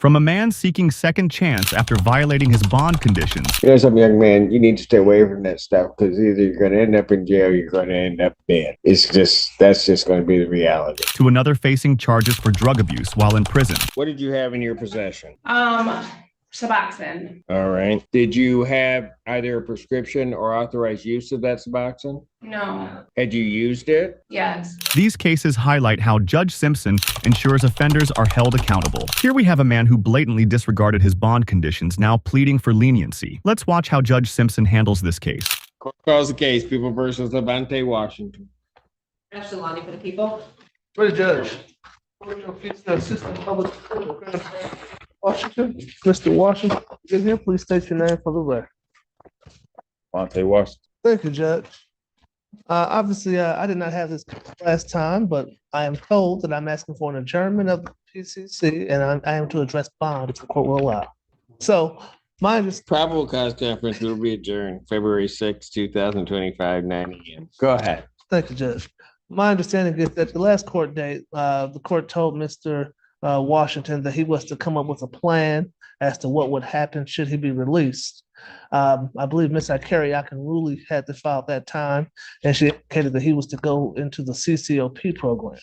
From a man seeking second chance after violating his bond conditions. You know something, young man, you need to stay away from that stuff because either you're going to end up in jail or you're going to end up dead. That's just going to be the reality. To another facing charges for drug abuse while in prison. What did you have in your possession? Suboxone. All right. Did you have either a prescription or authorized use of that Suboxone? No. Had you used it? Yes. These cases highlight how Judge Simpson ensures offenders are held accountable. Here we have a man who blatantly disregarded his bond conditions, now pleading for leniency. Let's watch how Judge Simpson handles this case. Court calls the case, People versus Levante, Washington. Ashley Lonnie for the people. For the judge. Assistant Public Washington, Mr. Washington, is here. Please state your name for the record. Levante, Washington. Thank you, Judge. Obviously, I did not have this last time, but I am told that I'm asking for an adjournment of the PCC, and I am to address bond if the court will allow. So, Probable cause conference will be adjourned February 6, 2025, 9 a.m. Go ahead. Thank you, Judge. My understanding is that the last court date, the court told Mr. Washington that he was to come up with a plan as to what would happen should he be released. I believe Ms. Ikariakan had to file at that time, and she indicated that he was to go into the CCOP program.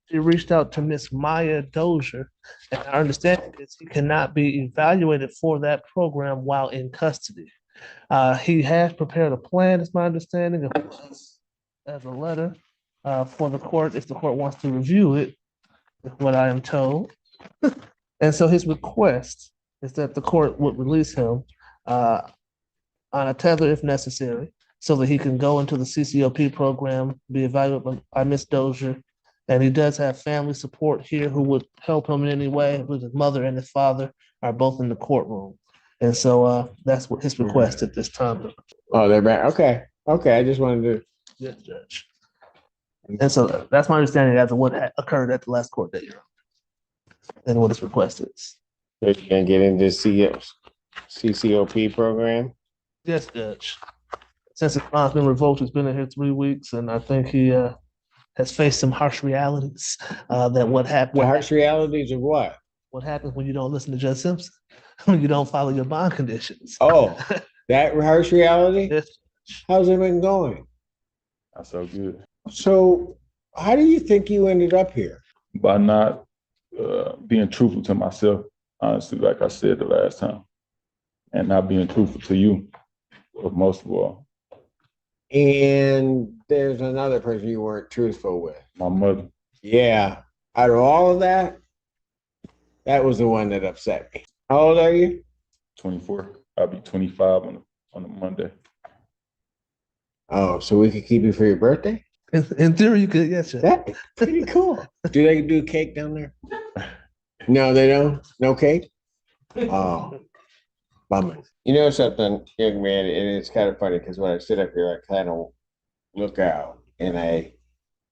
She reached out to Ms. Maya Dozier, and our understanding is he cannot be evaluated for that program while in custody. He has prepared a plan, is my understanding, as a letter for the court if the court wants to review it, is what I am told. And so his request is that the court would release him on a tether if necessary, so that he can go into the CCOP program, be evaluated by Ms. Dozier. And he does have family support here who would help him in any way. His mother and his father are both in the courtroom. And so that's what his request at this time. Oh, they're back. Okay. Okay. I just wanted to. Yes, Judge. And so that's my understanding as to what occurred at the last court date and what his request is. So you can get into CCOP program? Yes, Judge. Since his bond's been revoked, he's been in here 3 weeks, and I think he has faced some harsh realities that what happened. Well, harsh realities of what? What happens when you don't listen to Judge Simpson, when you don't follow your bond conditions. Oh, that harsh reality? Yes. How's it been going? That's so good. So how do you think you ended up here? By not being truthful to myself, honestly, like I said the last time, and not being truthful to you, most of all. And there's another person you weren't truthful with. My mother. Yeah. Out of all of that, that was the one that upset me. How old are you? 24. I'll be 25 on a Monday. Oh, so we could keep you for your birthday? In theory, you could, yes, sir. That's pretty cool. Do they do cake down there? No, they don't? No cake? Oh, bummer. You know something, young man, and it's kind of funny because when I sit up here, I kind of look out and I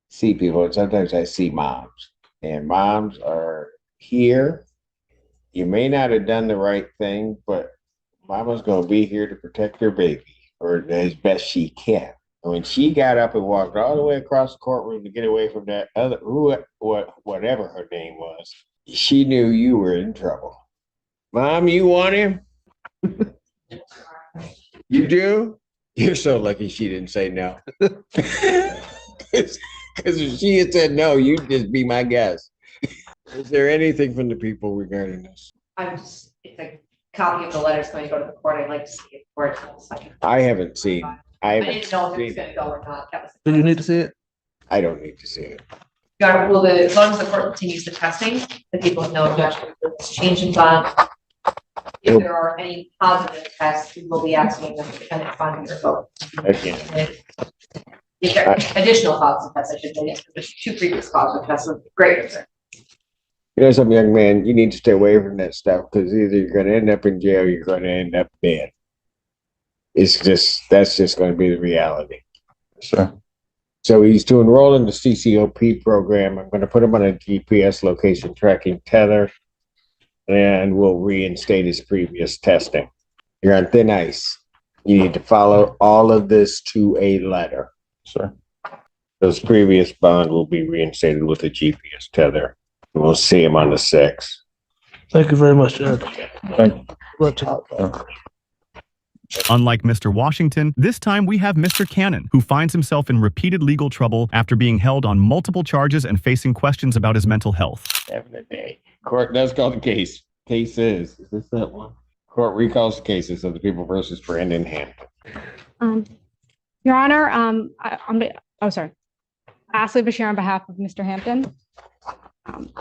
see people, and sometimes I see moms. And moms are here. You may not have done the right thing, but mama's going to be here to protect her baby, or as best she can. And when she got up and walked all the way across the courtroom to get away from that other, whatever her name was, she knew you were in trouble. Mom, you want him? You do? You're so lucky she didn't say no. Because if she had said no, you'd just be my guest. Is there anything from the people regarding this? It's a copy of the letters going to go to the court. I'd like to see it before it's all second. I haven't seen. I didn't know if it was going to go or not. That was. Do you need to see it? I don't need to see it. Well, as long as the court continues the testing, the people have no objection to this change in bond. If there are any positive tests, we will be asking them to defend it bond your vote. Again. If there are additional positive tests, I should say, yes, there's 2 previous positive tests with great concern. You know something, young man, you need to stay away from that stuff because either you're going to end up in jail or you're going to end up dead. That's just going to be the reality. Sure. So he's to enroll in the CCOP program. I'm going to put him on a GPS location tracking tether, and we'll reinstate his previous testing. You're on thin ice. You need to follow all of this to a letter. Sure. His previous bond will be reinstated with a GPS tether. We'll see him on the 6th. Thank you very much, Judge. Thank you. Good talk. Unlike Mr. Washington, this time we have Mr. Cannon, who finds himself in repeated legal trouble after being held on multiple charges and facing questions about his mental health. Having a day. Court does call the case. Case is this that one? Court recalls the cases of the people versus Brandon Hampton. Your Honor, sorry. Ashley Bashir on behalf of Mr. Hampton. And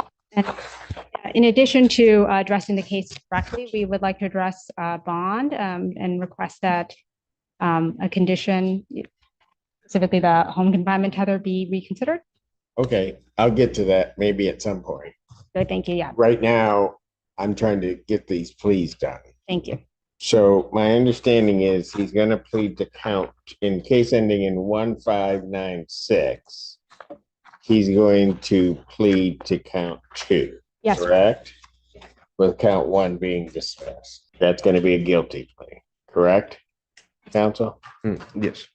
in addition to addressing the case directly, we would like to address bond and request that a condition, specifically the home confinement tether, be reconsidered. Okay, I'll get to that maybe at some point. So thank you. Yeah, Right now, I'm trying to get these pleas done. thank you. So my understanding is he's gonna plead to count in case ending in 1596. He's going to plead to count 2. Yes, Correct? With count 1 being dismissed. That's gonna be a guilty plea, correct? Counsel? Yes.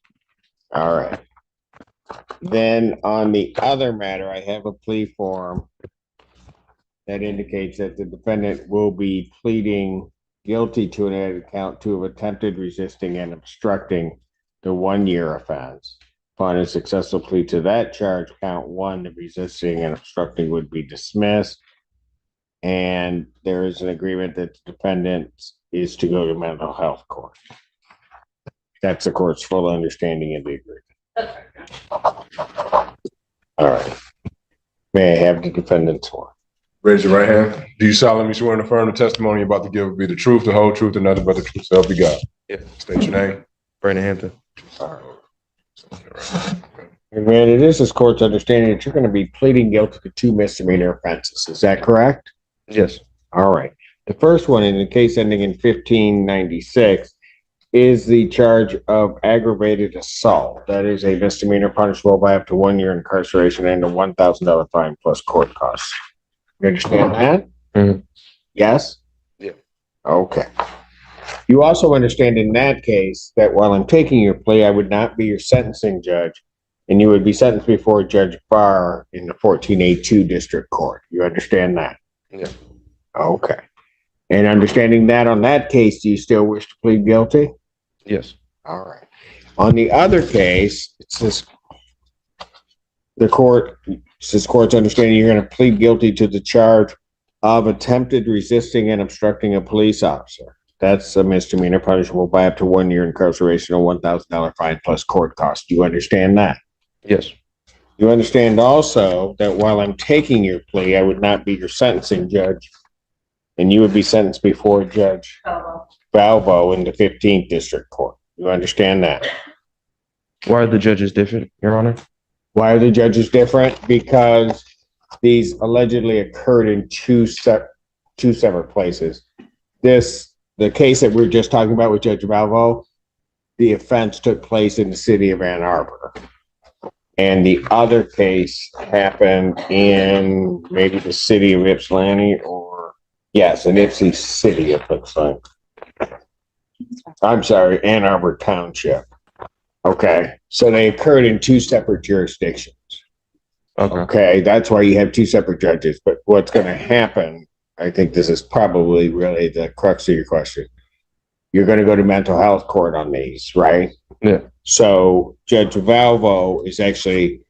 All right. Then on the other matter, I have a plea form that indicates that the defendant will be pleading guilty to an added count 2 of attempted resisting and obstructing the 1-year offense. Upon a successful plea to that charge, count 1, the resisting and obstructing would be dismissed. And there is an agreement that the defendant is to go to mental health court. That's the court's full understanding of the agreement. All right. May I have the defendant's sworn? Raise your right hand. Do you solemnly swear and affirm the testimony you're about to give will be the truth, the whole truth, and nothing but the truth, so help you God? Yeah. State your name. Brandon Hampton. All right. Man, it is this court's understanding that you're going to be pleading guilty to 2 misdemeanor offenses. Is that correct? Yes. All right. The first one in the case ending in 1596 is the charge of aggravated assault. That is a misdemeanor punishable by up to 1 year incarceration and a $1,000 fine plus court costs. You understand that? Mhm. Yes? Yeah. Okay. You also understand in that case that while I'm taking your plea, I would not be your sentencing judge, and you would be sentenced before Judge Barr in the 14A2 District Court. You understand that? Yeah. Okay. And understanding that on that case, do you still wish to plead guilty? Yes. All right. On the other case, it says court's understanding you're going to plead guilty to the charge of attempted resisting and obstructing a police officer. That's a misdemeanor punishable by up to 1 year incarceration or $1,000 fine plus court costs. Do you understand that? Yes. You understand also that while I'm taking your plea, I would not be your sentencing judge, and you would be sentenced before Judge Valvo in the 15th District Court. You understand that? Why are the judges different, Your Honor? Why are the judges different? Because these allegedly occurred in two separate places. The case that we were just talking about with Judge Valvo, the offense took place in the city of Ann Arbor. And the other case happened in maybe the city of Ypsilanti in Ypsi City, it looks like. I'm sorry, Ann Arbor Township. Okay, so they occurred in 2 separate jurisdictions. Okay. Okay, that's why you have 2 separate judges. But what's going to happen, I think this is probably really the crux of your question. You're going to go to mental health court on these, right? Yeah. So Judge Valvo is actually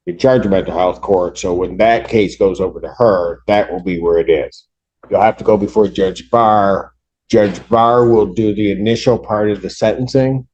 in charge of mental health court. So when that case goes over to her, that will be where it is. You'll have to go before Judge Barr. Judge Barr will do the initial part of the sentencing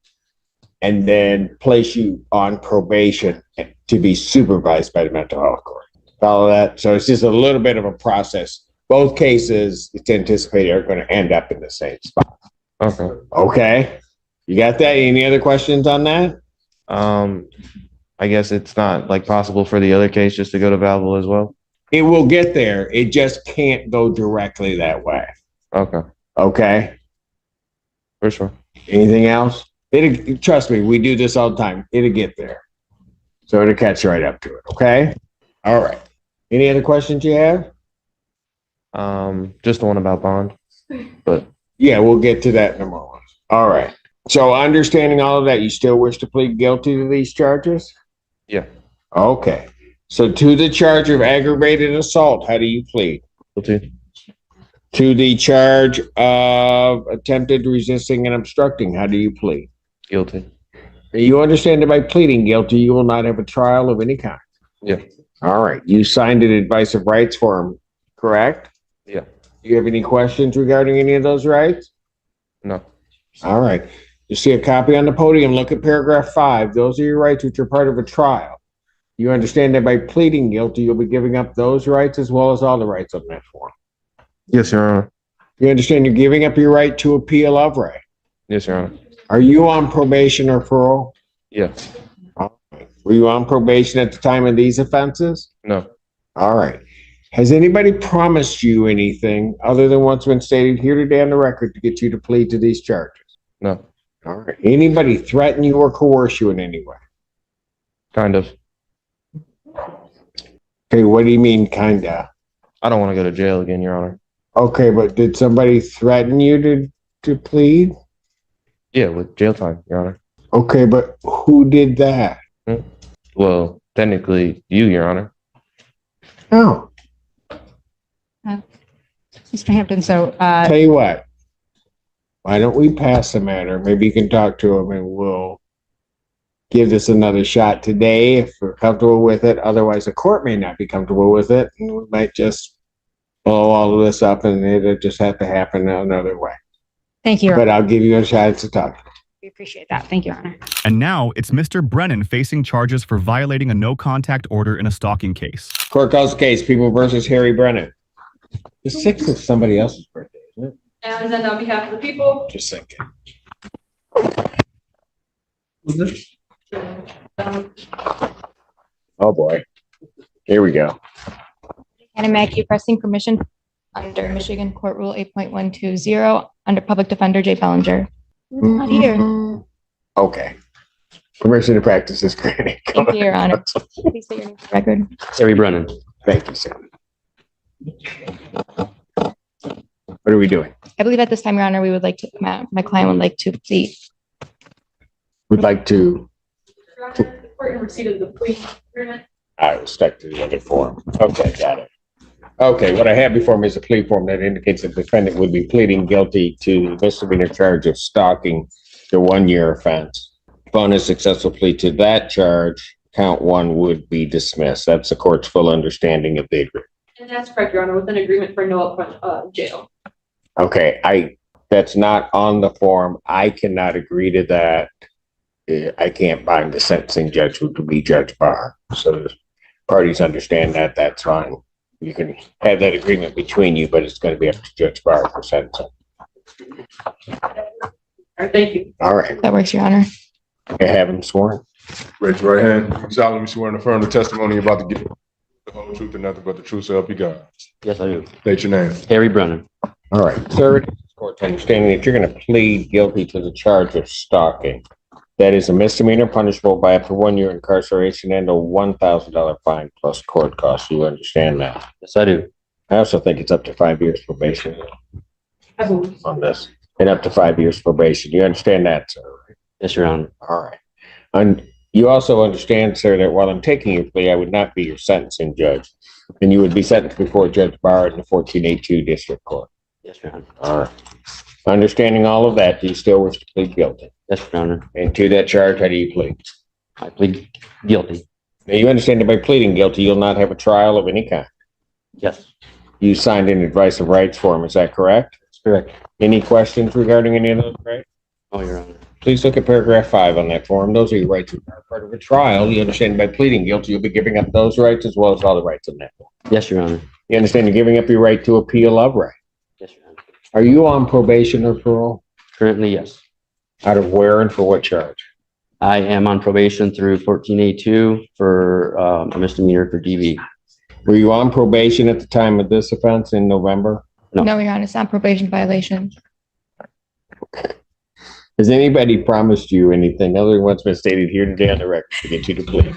and then place you on probation to be supervised by the mental health court. Follow that? So it's just a little bit of a process. Both cases, it's anticipated, are going to end up in the same spot. Okay. Okay? You got that? Any other questions on that? I guess it's not like possible for the other case just to go to Valvo as well. It will get there. It just can't go directly that way. Okay. Okay? For sure. Anything else? Trust me, we do this all the time. It'll get there. So it'll catch right up to it. Okay? All right. Any other questions you have? Just the one about bond, but Yeah, we'll get to that in a moment. All right. So understanding all of that, you still wish to plead guilty to these charges? yeah. Okay. So to the charge of aggravated assault, how do you plead? Guilty. To the charge of attempted resisting and obstructing, how do you plead? Guilty. You understand that by pleading guilty, you will not have a trial of any kind? Yeah. All right. You signed an advice of rights form, correct? Yeah. Do you have any questions regarding any of those rights? No. All right. You see a copy on the podium. Look at paragraph 5. Those are your rights which are part of a trial. You understand that by pleading guilty, you'll be giving up those rights as well as all the rights on that form. Yes, Your Honor. You understand you're giving up your right to appeal of right. Yes, Your Honor. Are you on probation or parole? Yes. All right. Were you on probation at the time of these offenses? No. All right. Has anybody promised you anything other than what's been stated here today on the record to get you to plead to these charges? No. All right. Anybody threaten you or coerce you in any way? Kind of. Okay, what do you mean, kinda? I don't want to go to jail again, Your Honor. Okay, but did somebody threaten you to plead? Yeah, with jail time, Your Honor. Okay, but who did that? Well, technically, you, Your Honor. Oh, Mr. Hampton, so, tell you what. Why don't we pass the matter? Maybe you can talk to him and we'll give this another shot today if we're comfortable with it. Otherwise, the court may not be comfortable with it, and we might just blow all of this up and it'll just have to happen another way. thank you. But I'll give you a chance to talk. We appreciate that. Thank you, Your Honor. And now it's Mr. Brennan facing charges for violating a no-contact order in a stalking case. Court calls the case, People versus Harry Brennan. The 6th is somebody else's birthday, isn't it? And then on behalf of the people, Just thinking. Oh, boy. Here we go. Anna Mackey requesting permission under Michigan Court Rule 8.120 under Public Defender Jay Bellinger. Not here. Okay. Permission to practice is granted. Thank you, Your Honor. Please state your name for the record. Harry Brennan. Thank you, sir. What are we doing? I believe at this time, Your Honor, we would like to, my client would like to plead. We'd like to, the court in receipt of the plea agreement. I was stuck to the other form. Okay, got it. Okay, what I have before me is a plea form that indicates the defendant would be pleading guilty to the misdemeanor charge of stalking, the 1-year offense. Upon a successful plea to that charge, count 1 would be dismissed. That's the court's full understanding of the agreement. And that's correct, Your Honor, with an agreement for no upfront jail. Okay, that's not on the form. I cannot agree to that. I can't bind the sentencing judge, who could be Judge Barr. So the parties understand that, that's fine. You can have that agreement between you, but it's going to be up to Judge Barr for sentencing. All right, thank you. All right, That works, Your Honor. I have him sworn. Raise your right hand. You solemnly swear and affirm the testimony you're about to give the whole truth and nothing but the truth, so help you God. Yes, I do. State your name. Harry Brennan. All right, sir, it's this court's understanding that you're going to plead guilty to the charge of stalking. That is a misdemeanor punishable by up to 1 year incarceration and a $1,000 fine plus court costs. You understand that? Yes, I do. I also think it's up to 5 years probation I believe so. on this, and up to 5 years probation. You understand that, sir? Yes, Your Honor. All right. And you also understand, sir, that while I'm taking your plea, I would not be your sentencing judge, and you would be sentenced before Judge Barr in the 1482 District Court. Yes, Your Honor. All right. Understanding all of that, do you still wish to plead guilty? Yes, Your Honor. And to that charge, how do you plead? I plead guilty. Now, you understand that by pleading guilty, you'll not have a trial of any kind. Yes, You signed an advice of rights form, is that correct? that's correct. Any questions regarding any of those rights? Oh, Your Honor. Please look at paragraph 5 on that form. Those are your rights as part of a trial. You understand by pleading guilty, you'll be giving up those rights as well as all the rights in that form. Yes, Your Honor. You understand you're giving up your right to appeal of right. Yes, Your Honor. Are you on probation or parole? Currently, yes. Out of where and for what charge? I am on probation through 14A2 for a misdemeanor for DV. Were you on probation at the time of this offense in November? No. No, Your Honor, it's not probation violation. Has anybody promised you anything other than what's been stated here today on the record to get you to plead?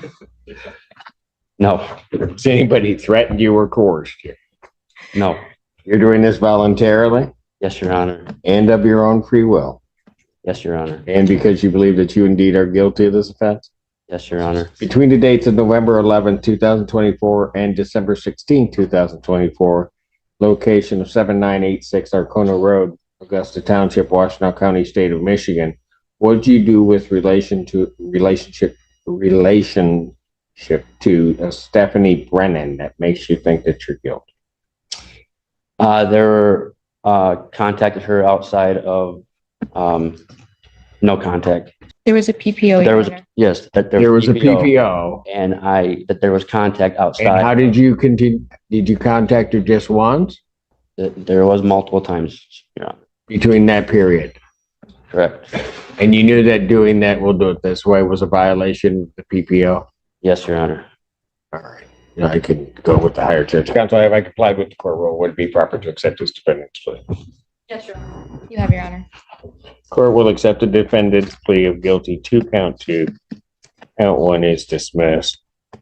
No, Has anybody threatened you or coerced you? no. You're doing this voluntarily Yes, Your Honor. and of your own free will, Yes, Your Honor. and because you believe that you indeed are guilty of this offense? Yes, Your Honor. Between the dates of November 11, 2024 and December 16, 2024, location of 7986 Arcona Road, Augusta Township, Washtenaw County, State of Michigan. What did you do with relationship to Stephanie Brennan that makes you think that you're guilty? There contacted her outside of no contact. There was a PPO. There was, Your Honor. yes, that There was a PPO. and that there was contact And outside. how did you continue? Did you contact her just once There was multiple times. Yeah, between that period? correct. And you knew that doing that, we'll do it this way, was a violation of the PPO? Yes, Your Honor. All right. Yeah, I can go with the higher charge. Counsel, have I complied with the court rule? Would it be proper to accept this defendant's plea? Yes, Your Honor. You have, Your Honor. Court will accept the defendant's plea of guilty to count 2. Count 1 is dismissed.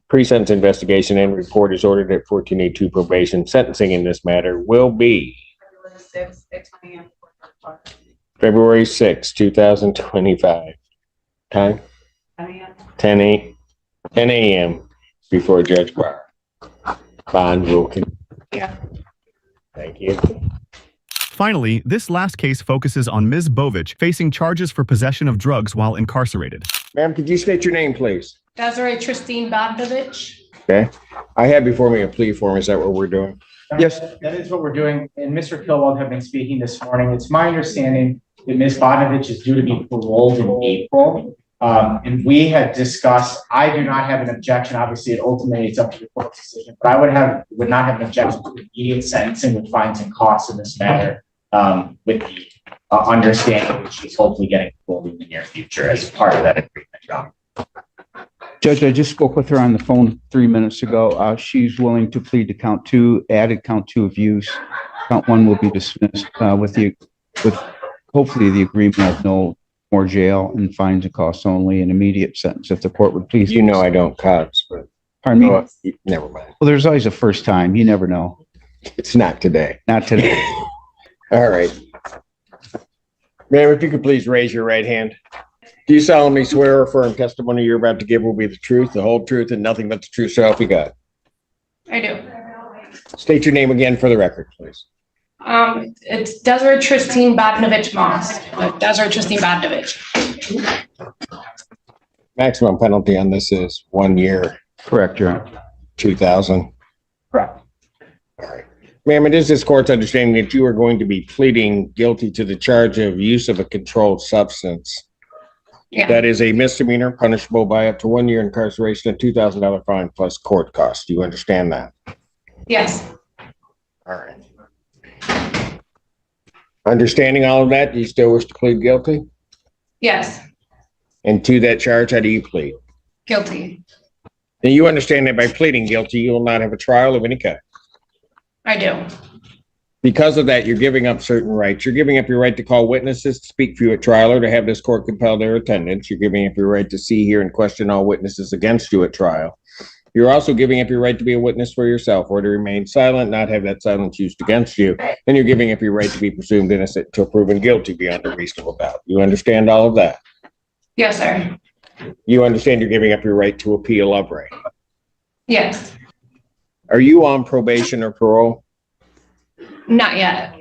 Pre-sentence investigation and report is ordered at 1482 probation. Sentencing in this matter will be February 6, 2025. Time? 10 a.m. before Judge Barr. Bond will continue. Yeah. Thank you. Finally, this last case focuses on Ms. Bovich facing charges for possession of drugs while incarcerated. Ma'am, could you state your name, please? Desiree Tristine Bogdanovich. Okay. I have before me a plea form. Is that what we're doing? Yes, that is what we're doing. And Mr. Kilwald have been speaking this morning. It's my understanding that Ms. Bogdanovich is due to be paroled in April. And we had discussed, I do not have an objection. Obviously, it ultimately it's up to the court's decision, but I would not have an objection to immediate sentencing with fines and costs in this matter, with the understanding that she's hopefully getting paroled in the near future as part of that agreement. Judge, I just spoke with her on the phone 3 minutes ago. She's willing to plead to count 2, added count 2 of use. Count 1 will be dismissed with hopefully the agreement of no more jail and fines and costs only, an immediate sentence if the court would please. You know I don't cuss, but Pardon me? oh, never mind. Well, there's always a first time. You never know. It's not today. Not today. All right. Ma'am, if you could please raise your right hand. Do you solemnly swear or affirm testimony you're about to give will be the truth, the whole truth, and nothing but the truth so help you God? I do. State your name again for the record, please. It's Desiree Tristine Bogdanovich Moss. Desiree Tristine Bogdanovich. Maximum penalty on this is 1 year. Correct, Your Honor. 2,000. Correct. All right. Ma'am, it is this court's understanding that you are going to be pleading guilty to the charge of use of a controlled substance. Yeah. That is a misdemeanor punishable by up to 1 year incarceration and $2,000 fine plus court costs. Do you understand that? Yes. All right. Understanding all of that, do you still wish to plead guilty? Yes. And to that charge, how do you plead? Guilty. Now you understand that by pleading guilty, you will not have a trial of any kind. I do. Because of that, you're giving up certain rights. You're giving up your right to call witnesses, to speak for you at trial, or to have this court compel their attendance. You're giving up your right to see, hear, and question all witnesses against you at trial. You're also giving up your right to be a witness for yourself, or to remain silent, not have that silence used against you. And you're giving up your right to be presumed innocent until proven guilty beyond a reasonable doubt. You understand all of that? Yes, sir. You understand you're giving up your right to appeal upright. Yes. Are you on probation or parole? Not yet.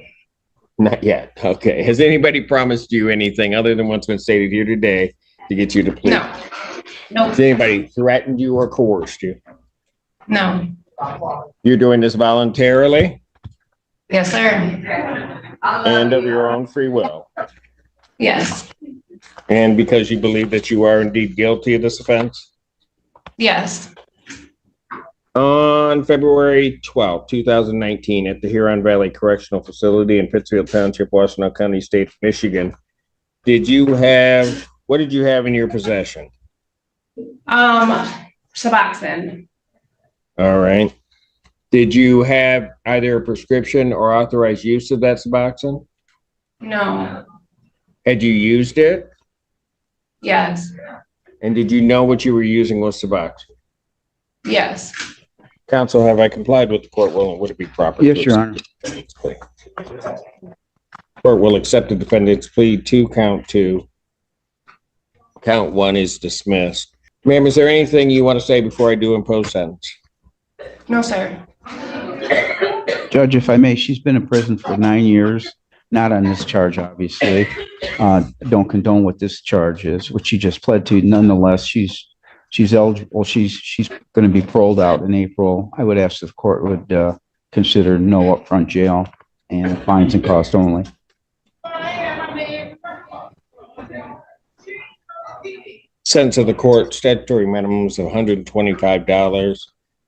Not yet. Okay. Has anybody promised you anything other than what's been stated here today to get you to plead? No. Nope. Has anybody threatened you or coerced you? No. You're doing this voluntarily Yes, sir. and of your own free will, Yes. and because you believe that you are indeed guilty of this offense? Yes. On February 12, 2019, at the Huron Valley Correctional Facility in Pittsfield Township, Washtenaw County, State of Michigan, what did you have in your possession? Suboxone. All right. Did you have either a prescription or authorized use of that Suboxone? No. Had you used it? Yes. And did you know what you were using was Suboxone? Yes. Counsel, have I complied with the court rule and would it be proper? Yes, Your Honor. Court will accept the defendant's plea to count 2. Count 1 is dismissed. Ma'am, is there anything you want to say before I do impose sentence? No, sir. Judge, if I may, she's been in prison for 9 years, not on this charge, obviously. Don't condone what this charge is, which she just pled to. Nonetheless, she's eligible. She's going to be paroled out in April. I would ask if the court would consider no upfront jail and fines and costs only. Sentence of the court, statutory minimums of $125.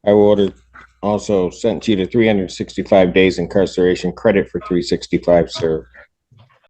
I will order also sentence you to 365 days incarceration, credit for 365 served.